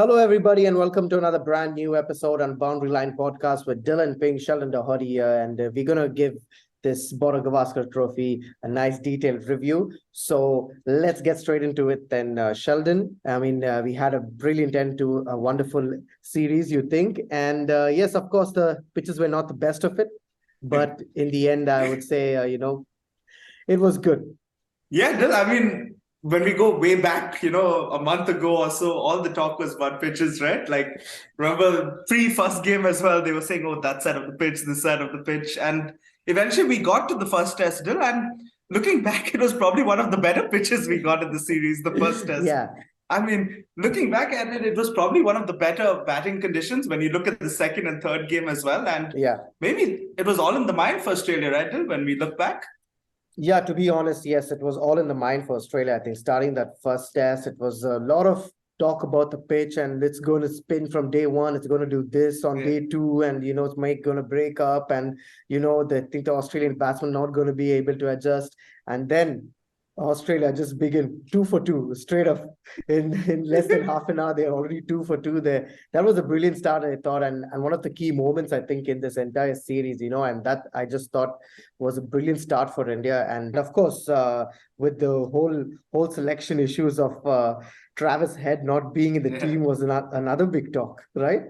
Hello, everybody, and welcome to another brand new episode on Boundary Line Podcast with Dylan Ping, Sheldon Doherty here. And we're going to give this Gavaskar trophy a nice detailed review. So let's get straight into it then, Sheldon. We had a brilliant end to a wonderful series, you think. And yes, of course, the pitches were not the best of it. But in the end, I would say, it was good. Yeah, when we go way back, a month ago or so, all the talk was about pitches, right? Like, remember pre-first game as well, they were saying, oh, that side of the pitch, this side of the pitch. And eventually we got to the first test still. And looking back, it was probably one of the better pitches we got in the series, the first test. Yeah. Looking back at it, it was probably one of the better batting conditions when you look at the second and third game as well. And yeah, maybe it was all in the mind for Australia, right, Dil, when we look back? Yeah, to be honest, yes, it was all in the mind for Australia. I think starting that first test, it was a lot of talk about the pitch and it's going to spin from day one. It's going to do this on day two, and it's going to break up, and they think the Australian batsmen not going to be able to adjust, and then Australia just begin 2 for 2 straight up in less than half an hour. They're already 2 for 2 there. That was a brilliant start, I thought, and one of the key moments, I think, in this entire series, and that I just thought was a brilliant start for India. And of course, with the whole selection issues of Travis Head not being in the team was another big talk, right?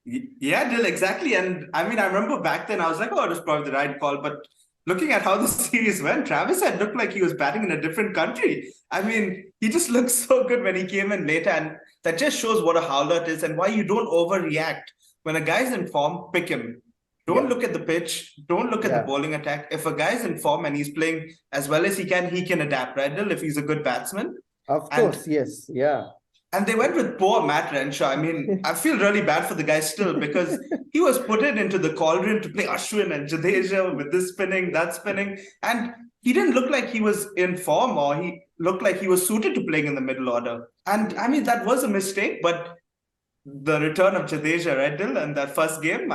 Yeah, Dil, exactly. And I remember back then I was like, oh, it was probably the right call, but looking at how the series went, Travis had looked like he was batting in a different country. He just looked so good when he came in later, and that just shows what a howler it is and why you don't overreact. When a guy's in form, pick him. Don't look at the pitch. Don't look at the bowling attack. If a guy's in form and he's playing as well as he can adapt, right, Dil, if he's a good batsman. Of course, yes. Yeah. And they went with poor Matt Renshaw. I feel really bad for the guy still because he was put into the cauldron to play Ashwin and Jadeja with this spinning, that spinning. And he didn't look like he was in form, or he looked like he was suited to playing in the middle order. And that was a mistake. But the return of Jadeja, right, Dil, and that first game,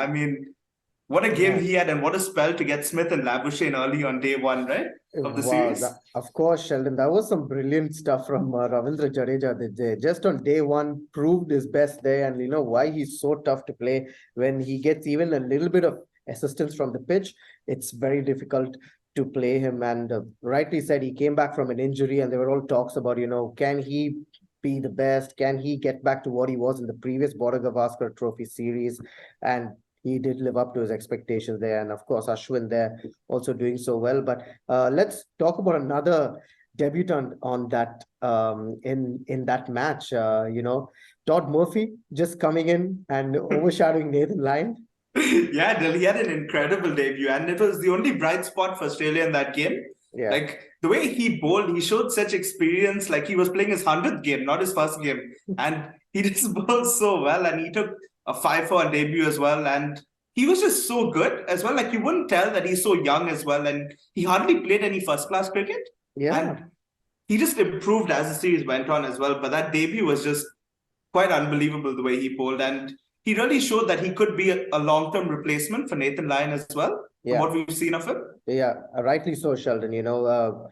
what a game he had, and what a spell to get Smith and Labuschagne early on day one, right, of the series. Of course, Sheldon. That was some brilliant stuff from Ravindra Jadeja. They just on day one proved his best there, and why he's so tough to play. When he gets even a little bit of assistance from the pitch, it's very difficult to play him. And rightly said, he came back from an injury, and there were all talks about, can he be the best? Can he get back to what he was in the previous Border Gavaskar Trophy series? And he did live up to his expectations there. And of course, Ashwin there also doing so well. But let's talk about another debutant on that in that match. Todd Murphy just coming in and overshadowing Nathan Lyon. Yeah, he had an incredible debut, and it was the only bright spot for Australia in that game. Yeah. Like the way he bowled, he showed such experience, like he was playing his 100th game, not his first game. And he just bowled so well, and he took a 5-4 debut as well, and he was just so good as well. Like you wouldn't tell that he's so young as well, and he hardly played any first-class cricket. Yeah, and he just improved as the series went on as well. But that debut was just quite unbelievable the way he bowled, and he really showed that he could be a long-term replacement for Nathan Lyon as well. From what we've seen of him. Yeah, rightly so, Sheldon.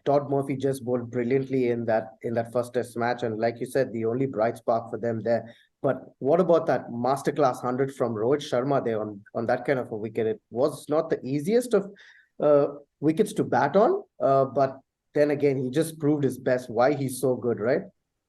Todd Murphy just bowled brilliantly in that first test match, and like you said, the only bright spark for them there. But what about that masterclass 100 from Rohit Sharma there on that kind of a wicket? It was not the easiest of wickets to bat on, but then again, he just proved his best, why he's so good, right?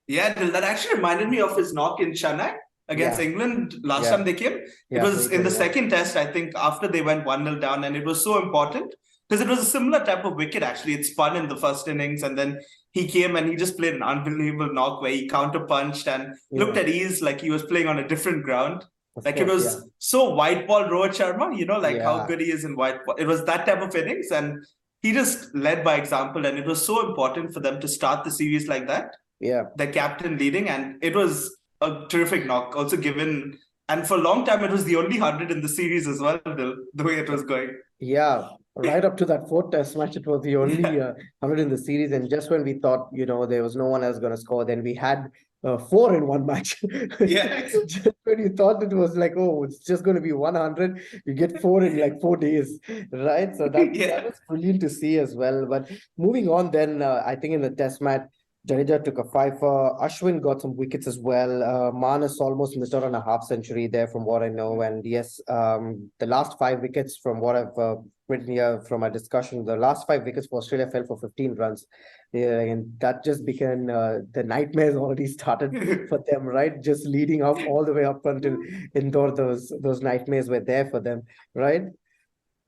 Yeah, that actually reminded me of his knock in Chennai against England last time they came. It was in the second test, I think, after they went 1-0 down, and it was so important because it was a similar type of wicket, actually. It spun in the first innings, and then he came and he just played an unbelievable knock where he counter-punched and looked at ease like he was playing on a different ground. It was so white ball Rohit Sharma, how good he is in white ball. It was that type of innings, and he just led by example, and it was so important for them to start the series like that. Yeah. The captain leading, and it was a terrific knock also given, and for a long time it was the only 100 in the series as well, the way it was going. Yeah, right up to that fourth test match, it was the only 100 in the series, and just when we thought there was no one else going to score, then we had 4 in one match. Just when you thought it was like, oh, it's just going to be 100, you get 4 in like 4 days, right? So that was brilliant to see as well. But moving on then, I think in the test match, Jadeja took a fifer. Ashwin got some wickets as well. Manas almost missed out on a half century there, from what I know. And yes, the last 5 wickets, from what I've written here from our discussion, the last 5 wickets for Australia fell for 15 runs. Yeah, and that just became the nightmares already started for them, right? Just leading up all the way up until Indore, those nightmares were there for them, right?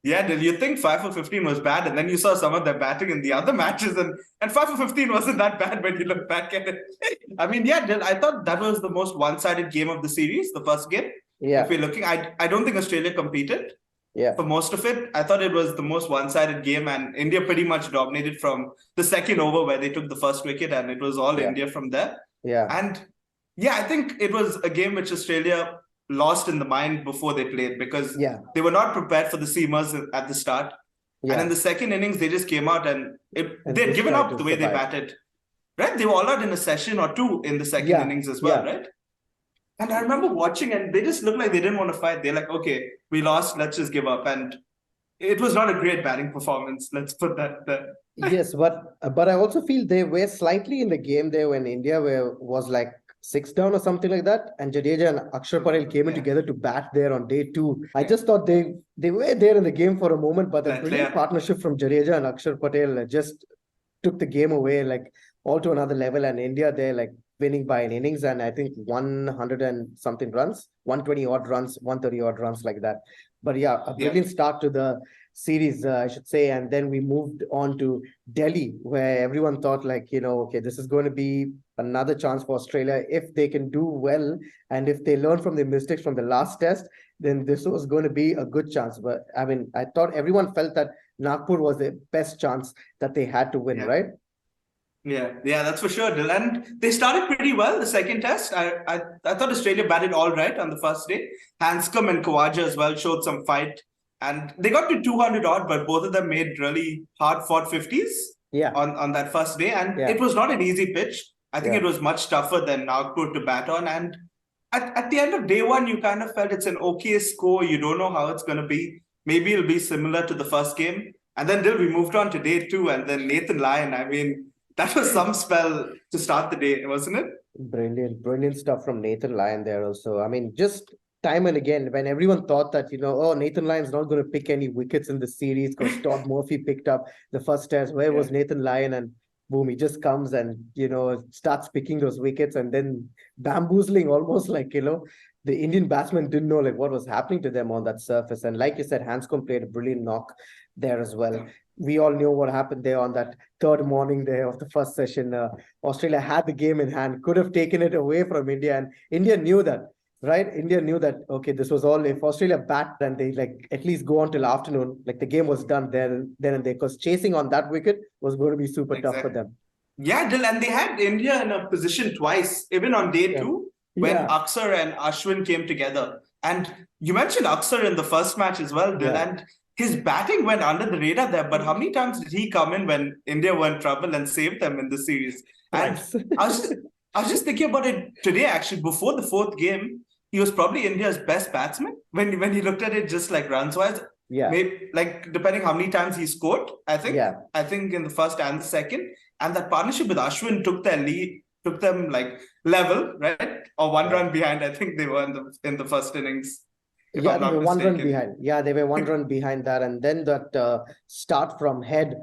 Yeah, Dil, you think 5 for 15 was bad, and then you saw some of their batting in the other matches, and 5 for 15 wasn't that bad when you look back at it. I mean, yeah, Dil, I thought that was the most one-sided game of the series, the first game. Yeah. If we're looking, I don't think Australia competed. Yeah. For most of it, I thought it was the most one-sided game, and India pretty much dominated from the second over where they took the first wicket, and it was all India from there. Yeah. And yeah, I think it was a game which Australia lost in the mind before they played, because they were not prepared for the seamers at the start. Yeah. And in the second innings, they just came out and they'd given up the way they batted. Right? They were all out in a session or two in the second innings as well, right? And I remember watching, and they just looked like they didn't want to fight. They're like, okay, we lost, let's just give up. And it was not a great batting performance. Let's put that there. Yes, but I also feel they were slightly in the game there when India was like 6 down or something like that, and Jadeja and Axar came in together to bat there on day 2. I just thought they were there in the game for a moment, but the brilliant partnership from Jadeja and Axar just took the game away, like all to another level, and India there like winning by an innings, and I think 100 and something runs, 120 odd runs, 130 odd runs, like that. But yeah, a brilliant start to the series, I should say. And then we moved on to Delhi, where everyone thought like, okay, this is going to be another chance for Australia. If they can do well, and if they learn from their mistakes from the last test, then this was going to be a good chance. But I mean, I thought everyone felt that Nagpur was the best chance that they had to win, right? Yeah, that's for sure, Dil. And they started pretty well the second test. I thought Australia batted all right on the first day. Handscomb and Khawaja as well showed some fight. And they got to 200 odd, but both of them made really hard-fought 50s on that first day. And it was not an easy pitch. I think it was much tougher than Nagpur to bat on. And at the end of day 1, you kind of felt it's an okay score. You don't know how it's going to be. Maybe it'll be similar to the first game. And then we moved on to day 2. And then Nathan Lyon, I mean, that was some spell to start the day, wasn't it? Brilliant stuff from Nathan Lyon there also. I mean, just time and again, when everyone thought that, Nathan Lyon's not going to pick any wickets in the series because Todd Murphy picked up the first test. Where was Nathan Lyon? And boom, he just comes and, starts picking those wickets, and then bamboozling almost like, the Indian batsmen didn't know like what was happening to them on that surface. And like you said, Handscomb played a brilliant knock there as well. We all knew what happened there on that third morning there of the first session. Australia had the game in hand, could have taken it away from India, and India knew that. Right? India knew that, okay, this was all, if Australia bat, then they like at least go on till afternoon, like the game was done then and there, because chasing on that wicket was going to be super tough for them. Yeah, Dil, and they had India in a position twice, even on day 2, when Axar and Ashwin came together. And you mentioned Axar in the first match as well, Dil, and his batting went under the radar there, but how many times did he come in when India were in trouble and saved them in the series? And I was just thinking about it today, actually, before the 4th game. He was probably India's best batsman when you looked at it just like runs-wise. Yeah. Maybe like depending how many times he scored, I think. Yeah. I think in the first and the second. And that partnership with Ashwin took their lead, took them like level, right? Or 1 run behind, I think they were in the first innings. They were 1 run behind. Yeah, they were 1 run behind that. And then that start from head,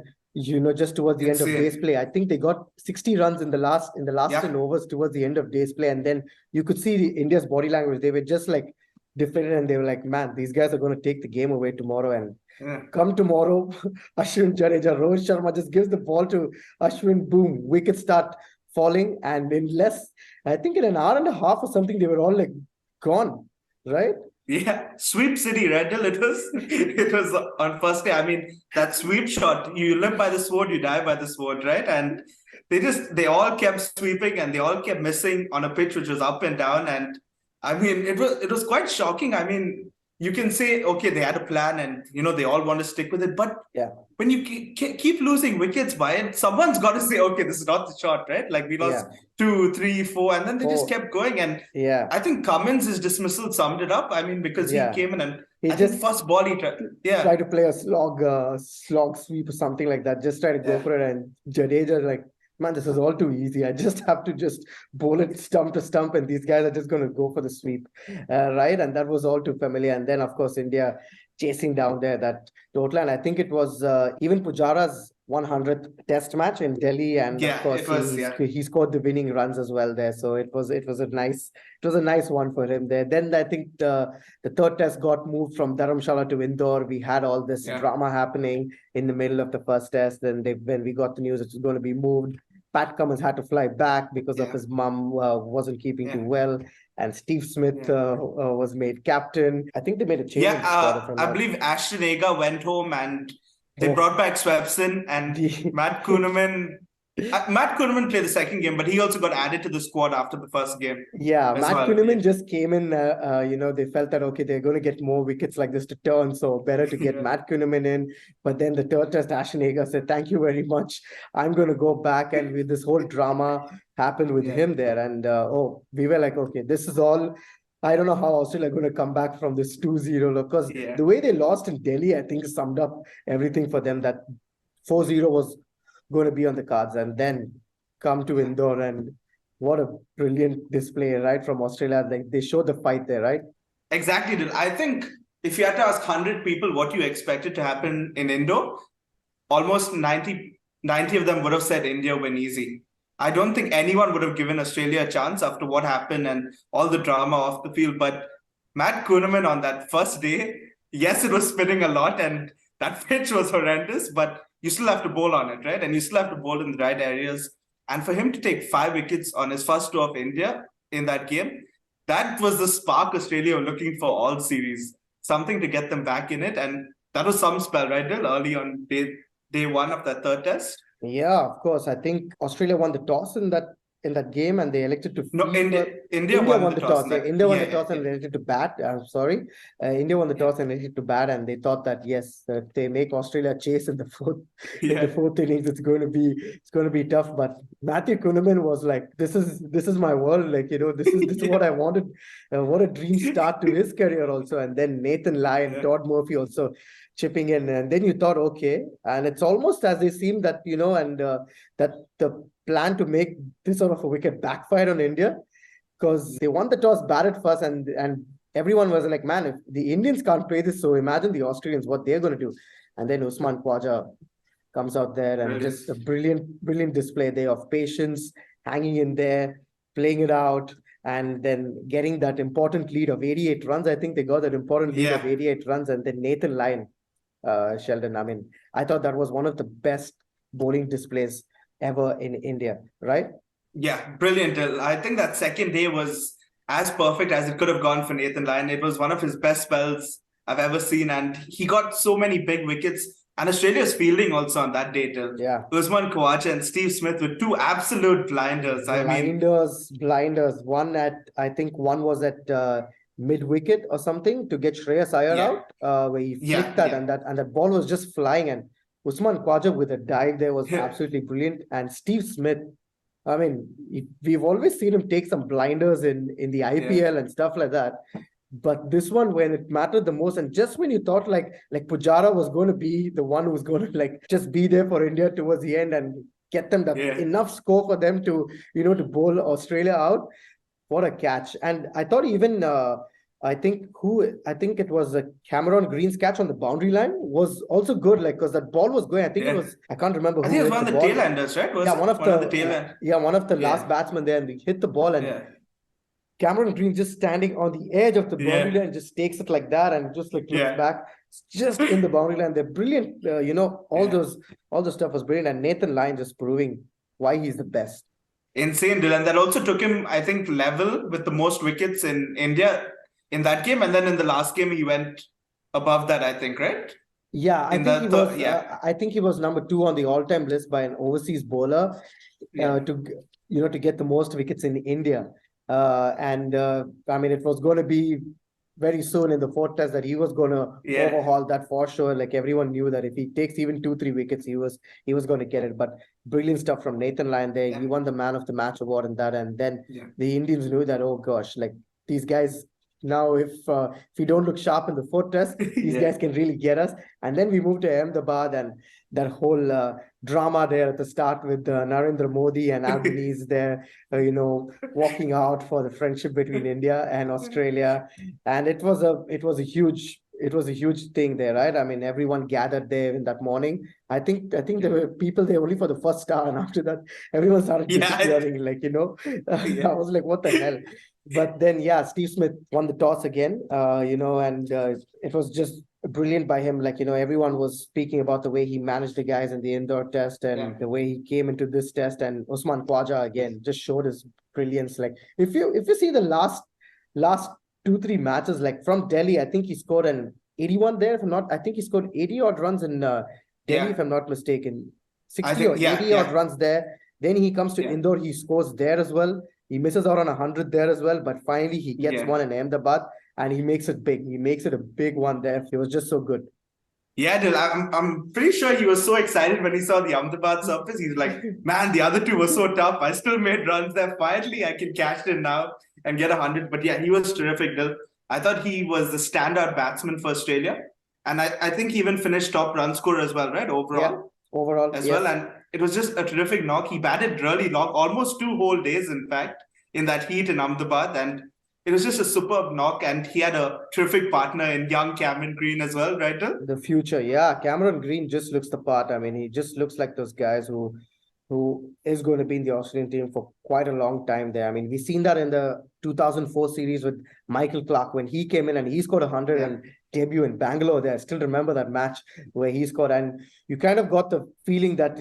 just towards the end of day's play. I think they got 60 runs in the last 10 overs towards the end of day's play. And then you could see India's body language. They were just like deflated, and they were like, man, these guys are going to take the game away tomorrow. And come tomorrow, Ashwin, Jadeja, Rohit Sharma just gives the ball to Ashwin, boom, wickets start falling. And in I think in an hour and a half or something, they were all like gone, right? Yeah, sweep city, right? It was on first day. I mean, that sweep shot, you live by the sword, you die by the sword, right? And they all kept sweeping, and they all kept missing on a pitch which was up and down. And I mean, it was quite shocking. I mean, you can say, okay, they had a plan and, they all want to stick with it. But when you keep losing wickets by it, someone's got to say, okay, this is not the shot, right? Like we lost 2, 3, 4, and then they just kept going. And I think Cummins' dismissal summed it up. I mean, because he came in and I think first ball he tried to play a slog sweep or something like that. Just try to go for it. And Jadeja like man, this is all too easy. I just have to just bowl it stump to stump, and these guys are just going to go for the sweep, right? And that was all too familiar. And then, of course, India chasing down there that total. And I think it was even Pujara's 100th Test match in Delhi, and of course he scored the winning runs as well there. So it was a nice one for him there. Then I think the third Test got moved from Dharamshala to Indore. We had all this drama happening in the middle of the first Test. Then when we got the news it was going to be moved, Pat Cummins had to fly back because of his mum wasn't keeping too well. And Steve Smith was made captain. I think they made a change. I believe Ashton Agar went home and they brought back Swepson and Matt Kunhemann. Matt Kunhemann played the second game, but he also got added to the squad after the first game. Yeah, Matt Kunhemann just came in. They felt that, okay, they're going to get more wickets like this to turn, so better to get Matt Kunhemann in. But then the third Test, Ashton Agar said, thank you very much. I'm going to go back. And with this whole drama happened with him there. And we were like, okay, this is all. I don't know how Australia are going to come back from this 2-0 because the way they lost in Delhi, I think summed up everything for them, that 4-0 was going to be on the cards, and then come to Indore, and what a brilliant display, right, from Australia. They showed the fight there, right? Exactly. I think if you had to ask 100 people what you expected to happen in Indore, almost 90 of them would have said India win easy. I don't think anyone would have given Australia a chance after what happened and all the drama off the field. But Matt Kunhemann on that first day, yes, it was spinning a lot and that pitch was horrendous, but you still have to bowl on it, right? And you still have to bowl in the right areas. And for him to take 5 wickets on his first tour of India in that game, that was the spark Australia were looking for all series. Something to get them back in it. And that was some spell, right, Dil? Early on day one of that third Test. Yeah, of course. I think Australia won the toss in that game, and they elected to. No, India won the toss. India won the toss and elected to bat. India won the toss and elected to bat, and they thought that yes, if they make Australia chase in the fourth innings, it's going to be tough. But Matthew Kunhemann was like, this is my world. Like, this is what I wanted. What a dream start to his career also. And then Nathan Lyon, Todd Murphy also chipping in, and then you thought, okay, and it's almost as they seem that that the plan to make this sort of a wicket backfire on India, because they won the toss, batted first, and everyone was like, man, if the Indians can't play this, so imagine the Australians, what they're going to do. And then Usman Khawaja comes out there and just a brilliant display there of patience, hanging in there, playing it out, and then getting that important lead of 88 runs. I think they got that important lead of 88 runs, and then Nathan Lyon, Sheldon. I mean, I thought that was one of the best bowling displays ever in India, right? Yeah, brilliant. I think that second day was as perfect as it could have gone for Nathan Lyon. It was one of his best spells I've ever seen, and he got so many big wickets. And Australia's fielding also on that day. Usman Khawaja and Steve Smith with 2 absolute blinders. Blinders. One was at mid-wicket or something to get Shreyas Iyer out, where he flicked that, and that ball was just flying, and Usman Khawaja with a dive there was absolutely brilliant. And Steve Smith, I mean, we've always seen him take some blinders in the IPL and stuff like that. But this one, when it mattered the most, and just when you thought like Pujara was going to be the one who's going to just be there for India towards the end and get them enough score for them to to bowl Australia out. What a catch! And I thought even I think it was Cameron Green's catch on the boundary line was also good, because that ball was going. I think it was, I can't remember. I think it was one of the tail-enders, right? One of the last batsmen there, and they hit the ball, and Cameron Green just standing on the edge of the boundary line, just takes it like that and just looks back, just in the boundary line. They're brilliant. All the stuff was brilliant, and Nathan Lyon just proving why he's the best. Insane, Dylan. That also took him, I think, level with the most wickets in India in that game, and then in the last game he went above that, I think, right? Yeah, I think he was number 2 on the all-time list by an overseas bowler to get the most wickets in India. I mean, it was going to be very soon in the 4th Test that he was going to overhaul that for sure. Like, everyone knew that if he takes even 2-3 wickets, he was going to get it. But brilliant stuff from Nathan Lyon there. He won the Man of the Match award and that. And then the Indians knew that, oh gosh, like these guys now if we don't look sharp in the fourth test, these guys can really get us. And then we moved to Ahmedabad, and that whole drama there at the start with Narendra Modi and Albanese there, walking out for the friendship between India and Australia. And it was a huge thing there, right? I mean, everyone gathered there in that morning. I think there were people there only for the first star, and after that, everyone started disappearing. I was like, what the hell? But then, Steve Smith won the toss again, and it was just brilliant by him. Everyone was speaking about the way he managed the guys in the Indore test and the way he came into this test. And Usman Khawaja again just showed his brilliance. Like if you see the last 2-3 matches, like from Delhi, I think he scored an 81 there. If I'm not, I think he scored 80 odd runs in Delhi, if I'm not mistaken. 60 or 80 odd runs there. Then he comes to Indore, he scores there as well. He misses out on 100 there as well, but finally he gets one in Ahmedabad and he makes it big. He makes it a big one there. It was just so good. Yeah, Dil, I'm pretty sure he was so excited when he saw the Ahmedabad surface. He's like, man, the other two were so tough. I still made runs there. Finally, I can cash in now and get 100. But yeah, he was terrific, Dil. I thought he was the standout batsman for Australia. And I think he even finished top run scorer as well, right? Overall as well. And it was just a terrific knock. He batted really long, almost 2 whole days, in fact, in that heat in Ahmedabad. And it was just a superb knock. And he had a terrific partner in young Cameron Green as well, right? The future, Cameron Green just looks the part. I mean, he just looks like those guys who is going to be in the Australian team for quite a long time there. I mean, we've seen that in the 2004 series with Michael Clarke when he came in and he scored 100 and debut in Bangalore there. I still remember that match where he scored, and you kind of got the feeling that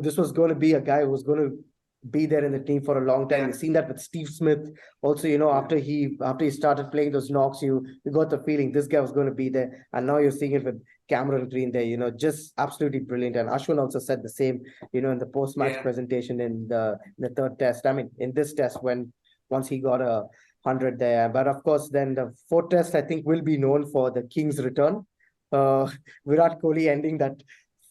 this was going to be a guy who was going to be there in the team for a long time. We've seen that with Steve Smith also, after he started playing those knocks, you got the feeling this guy was going to be there. And now you're seeing it with Cameron Green there, just absolutely brilliant. And Ashwin also said the same, in the post-match presentation in the third test. I mean, in this test once he got 100 there. But of course, then the fourth test, I think, will be known for the King's return. Virat Kohli ending that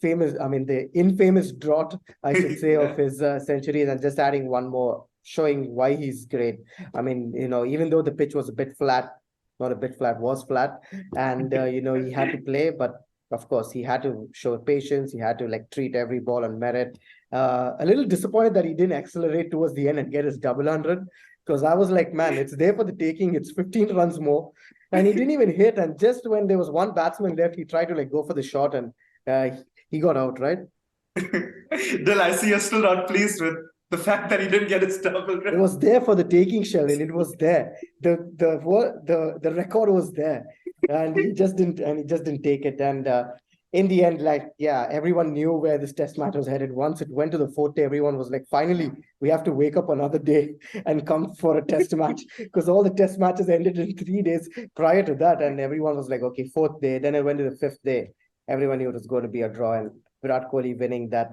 the infamous drought, I should say, of his centuries, and just adding one more, showing why he's great. I mean, even though the pitch was a bit flat, not a bit flat, was flat, and, he had to play, but of course, he had to show patience. He had to treat every ball on merit. A little disappointed that he didn't accelerate towards the end and get his double 100, because I was like, man, it's there for the taking. It's 15 runs more, and he didn't even hit. And just when there was one batsman left, he tried to go for the shot, and he got out, right? Dil, I see you're still not pleased with the fact that he didn't get his double. It was there for the taking, Sheldon. It was there. The record was there, and he just didn't take it. And in the end, everyone knew where this test match was headed. Once it went to the fourth day, everyone was like, finally, we have to wake up another day and come for a test match, because all the test matches ended in 3 days prior to that. And everyone was like, okay, fourth day. Then it went to the fifth day. Everyone knew it was going to be a draw, and Virat Kohli winning that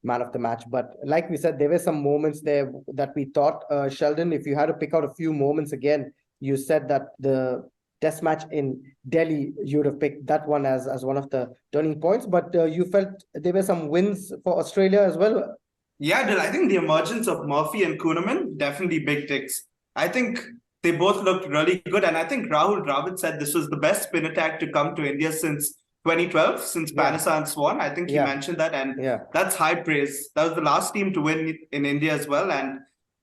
man of the match. But like we said, there were some moments there that we thought, Sheldon, if you had to pick out a few moments again, you said that the test match in Delhi, you would have picked that one as one of the turning points, but you felt there were some wins for Australia as well. Yeah, Dil, I think the emergence of Murphy and Kunhemann, definitely big ticks. I think they both looked really good, and I think Rahul Dravid said this was the best spin attack to come to India since 2012, since Panesar and Swan. I think he mentioned that, and that's high praise. That was the last team to win in India as well, and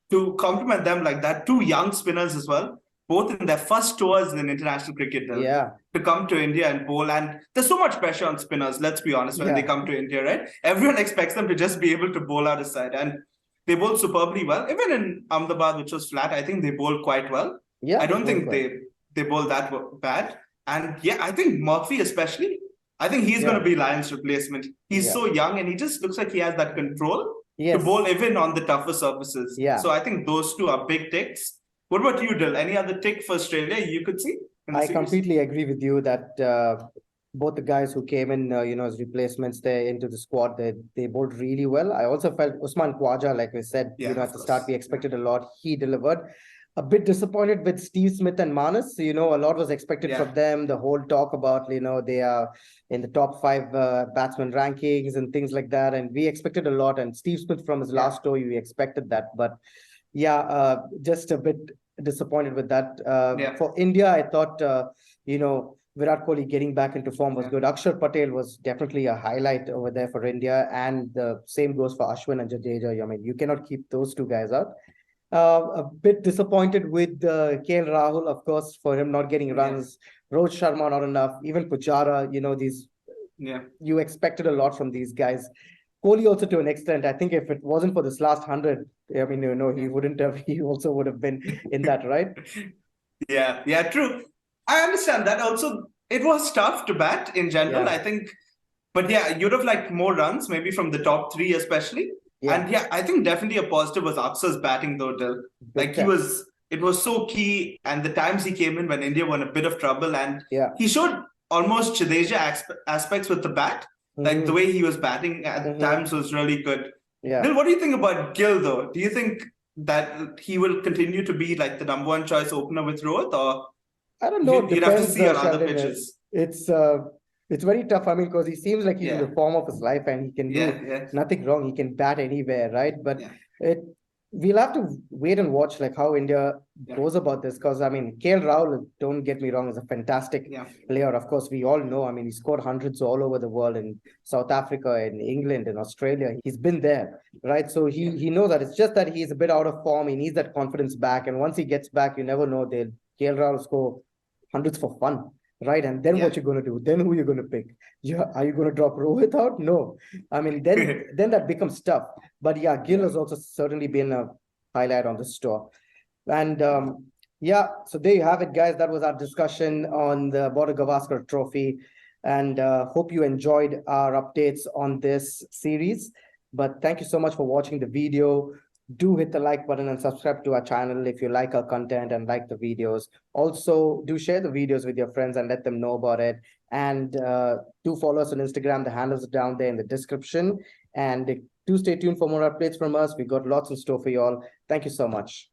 to compliment them like that, 2 young spinners as well, both in their first tours in international cricket, to come to India and bowl. And there's so much pressure on spinners, let's be honest, when they come to India, right? Everyone expects them to just be able to bowl out a side, and they bowled superbly well. Even in Ahmedabad, which was flat, I think they bowled quite well. I don't think they bowled that bad. And I think Murphy especially, I think he's going to be Lyon's replacement. He's so young, and he just looks like he has that control to bowl even on the tougher surfaces. So I think those two are big ticks. What about you, Dil? Any other tick for Australia you could see? I completely agree with you that both the guys who came in, as replacements there into the squad, they bowled really well. I also felt Usman Khawaja, like we said, at the start, we expected a lot. He delivered. A bit disappointed with Steve Smith and Manas. A lot was expected from them. The whole talk about, they are in the top 5 batsman rankings and things like that. And we expected a lot. And Steve Smith from his last tour, we expected that. But just a bit disappointed with that. For India, I thought, Virat Kohli getting back into form was good. Akshar Patel was definitely a highlight over there for India, and the same goes for Ashwin and Jadeja. I mean, you cannot keep those two guys out. A bit disappointed with KL Rahul, of course, for him not getting runs. Rohit Sharma not enough. Even Pujara, you expected a lot from these guys. Kohli also to an extent. I think if it wasn't for this last 100, I mean, he wouldn't have. He also would have been in that, right? Yeah, true. I understand that. Also, it was tough to bat in general, I think. But yeah, you'd have liked more runs, maybe from the top three especially. And I think definitely a positive was Axar's batting though, Dil. Like it was so key, and the times he came in when India were in a bit of trouble, and he showed almost Jadeja aspects with the bat. Like the way he was batting at times was really good. Dil, what do you think about Gill though? Do you think that he will continue to be like the #1 choice opener with Rohit, or I don't know. You'd have to see on other pitches. It's very tough. I mean, because he seems like he's in the form of his life, and he can do nothing wrong. He can bat anywhere, right? But we'll have to wait and watch like how India goes about this. Because I mean, KL Rahul, don't get me wrong, is a fantastic player. Of course, we all know. I mean, he scored hundreds all over the world, in South Africa, in England, in Australia. He's been there, right? So he knows that. It's just that he's a bit out of form. He needs that confidence back, and once he gets back, you never know. KL Rahul score hundreds for fun, right? And then what you're going to do? Then who you're going to pick? Are you going to drop Rohit out? No. I mean, then that becomes tough. But Gill has also certainly been a highlight on this tour. And so there you have it, guys. That was our discussion on the Border Gavaskar Trophy. And hope you enjoyed our updates on this series. But thank you so much for watching the video. Do hit the like button and subscribe to our channel if you like our content and like the videos. Also, do share the videos with your friends and let them know about it. And do follow us on Instagram. The handles are down there in the description. And do stay tuned for more updates from us. We got lots in store for you all. Thank you so much.